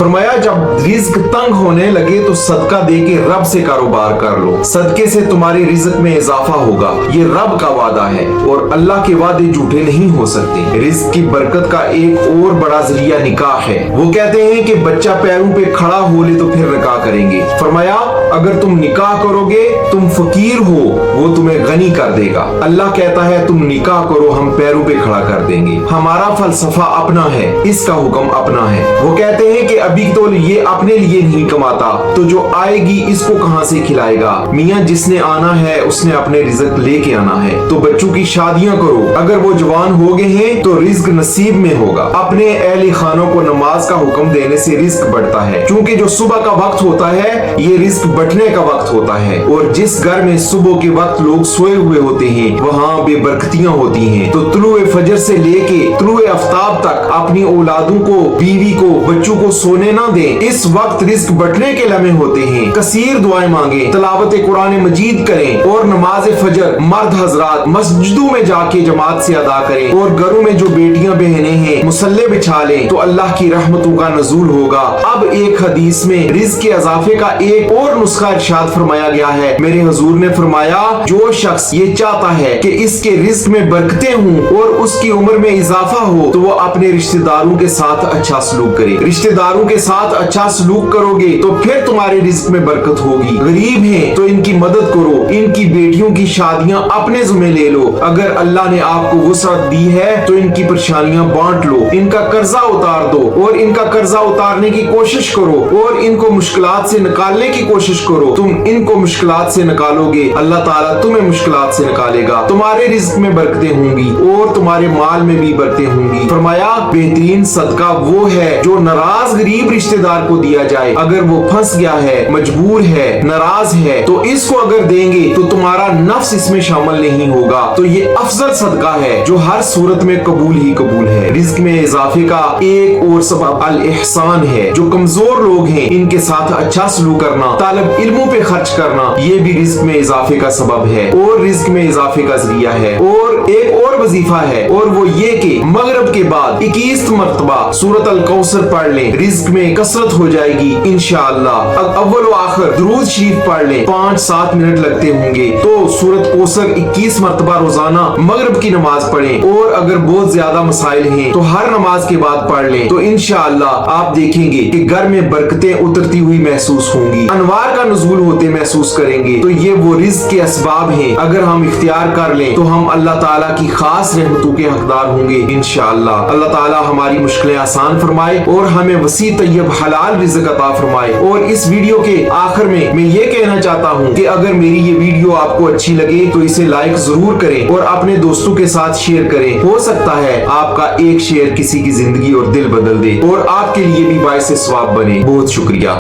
फरमाया जब रिज्क तंग होने लगे तो सदका दे के रब से कारोबार कर लो, सदके से तुम्हारी रिज्क में इजाफा होगा। ये रब का वादा है और अल्लाह के वादे झूठे नहीं हो सकते। रिज्क की बरकत का एक और बड़ा जरिया निकाह है। वो कहते हैं कि बच्चा पैरों पे खड़ा हो ले तो फिर निकाह करेंगे। फरमाया अगर तुम निकाह करोगे, तुम फकीर हो, वो तुम्हें गनी कर देगा। अल्लाह कहता है तुम निकाह करो, हम पैरों पे खड़ा कर देंगे। हमारा फलसफा अपना है, इसका हुक्म अपना है। वो कहते हैं कि अभी तो ये अपने लिए नहीं कमाता तो जो आएगी इसको कहां से खिलाएगा। मियाँ जिसने आना है उसने अपने रिज्क लेके आना है। तो बच्चों की शादियां करो, अगर वो जवान हो गए हैं तो रिज्क नसीब में होगा। अपने अहले खानों को नमाज का हुक्म देने से रिज्क बढ़ता है, क्योंकि जो सुबह का वक्त होता है ये रिज्क बढ़ने का वक्त होता है। और जिस घर में सुबह के वक्त लोग सोए हुए होते हैं वहाँ बेबरकतियां होती हैं। तो तुलुए फजर से लेके तुलुए आफ्ताब तक अपनी औलादों को, बीवी को, बच्चों को सोने ना दें। इस वक्त रिज्क बढ़ने के लम्हे होते हैं। कसीर दुआएं मांगे, तिलावत कुरान मजीद करें और नमाज फजर मर्द हजरात मस्जिदों में जाके जमात से अदा करें। और घरों में जो बेटियां बहनें हैं मुसल्ले बिछा लें तो अल्लाह की रहमतों का नजूल होगा। अब एक हदीस में रिज्क के इजाफे का एक और नुस्खा इरशाद फरमाया गया है। मेरे हुजूर ने फरमाया जो शख्स ये चाहता है कि इसके रिज्क में बरकतें हों और उसकी उम्र में इजाफा हो तो वो अपने रिश्तेदारों के साथ अच्छा सलूक करे। रिश्तेदारों के साथ अच्छा सलूक करोगे तो फिर तुम्हारे रिज्क में बरकत होगी। गरीब हैं तो इनकी मदद करो, इनकी बेटियों की शादियां अपने ज़िम्मे ले लो। अगर अल्लाह ने आपको वुसअत दी है तो इनकी परेशानियां बांट लो, इनका कर्जा उतार दो और इनका कर्जा उतारने की कोशिश करो और इनको मुश्किलात से निकालने की कोशिश करो। तुम इनको मुश्किलात से निकालोगे, अल्लाह ताला तुम्हें मुश्किलात से निकालेगा। तुम्हारे रिज्क में बरकतें होंगी और तुम्हारे माल में भी बरकतें होंगी। फरमाया बेहतरीन सदका वो है जो नाराज गरीब रिश्तेदार को दिया जाए। अगर वो फंस गया है, मजबूर है, नाराज है तो इसको अगर देंगे तो तुम्हारा नफ्स इसमें शामिल नहीं होगा। तो ये अफजल सदका है जो हर सूरत में कबूल ही कबूल है। रिज्क में इजाफे का एक और सबब अल एहसान है। जो कमजोर लोग हैं इनके साथ अच्छा सलूक करना, तालिब इल्मों पे खर्च करना, ये भी रिज्क में इजाफे का सबब है और रिज्क में इजाफे का जरिया है। और एक और वजीफा है और वो ये कि मगरिब के बाद 21 मरतबा सूरत अल कौसर पढ़ लें, रिज्क में कसरत हो जाएगी इंशाअल्लाह। अव्वल व आखिर दुरूद शरीफ पढ़ लें, 5-7 मिनट लगते होंगे तो सूरत कौसर 21 मरतबा रोजाना मगरिब की नमाज पढ़ें। और अगर बहुत ज्यादा मसाइल हैं तो हर नमाज के बाद पढ़ लें तो इंशाअल्लाह आप देखेंगे कि घर में बरकतें उतरती हुई महसूस होंगी, अनवार का नुज़ूल होते महसूस करेंगे। तो ये वो रिज्क के असबाब हैं, अगर हम इख्तियार कर लें तो हम अल्लाह ताला की खास रहमतों के हकदार होंगे इंशाअल्लाह। अल्लाह ताला हमारी मुश्किलें आसान फरमाए और हमें वसी तैयब हलाल रिज़्क अता फरमाए। और इस वीडियो के आखिर में मैं ये कहना चाहता हूँ कि अगर मेरी ये वीडियो आपको अच्छी लगे तो इसे लाइक जरूर करें और अपने दोस्तों के साथ शेयर करें। हो सकता है आपका एक शेयर किसी की जिंदगी और दिल बदल दे और आपके लिए भी बाइस सवाब बने। बहुत शुक्रिया।